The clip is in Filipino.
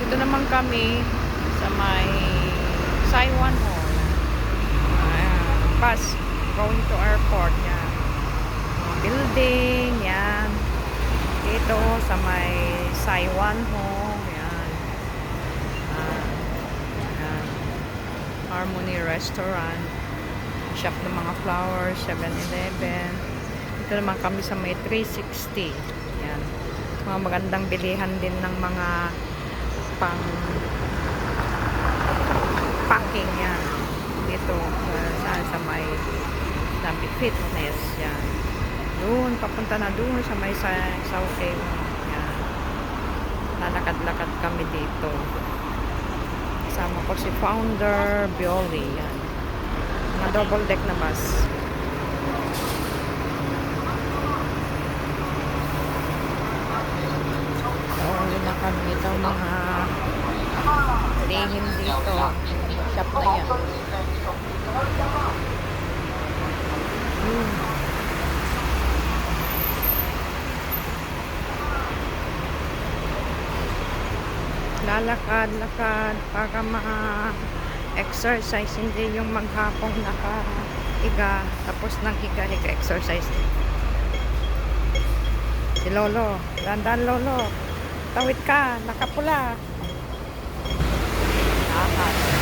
dito naman kami sa may Saiwan Hall. Bus going to airport. Yan. Building. Yan. Dito sa may Saiwan Hall. Yan. Yan. Harmony Restaurant. Shop ng mga flowers. 7-Eleven. Dito naman kami sa may 360. Yan. Mga magandang bilihan din ng mga pang packing. Yan. Dito sa may Lambi Fitness. Yan. Doon, papunta na doon sa may South End. Yan. Lalakad-lakad kami dito. Kasama ko si Founder Bioli. Yan. Mga double deck na bus. Uwi na kami ito mga lihim dito. Shop na yan. Lalakad-lakad para ma-exercise, hindi yung maghapong naka-higa tapos nang higa-higa exercise. Si Lolo, dandan Lolo, tawid ka, nakapula. Lahat.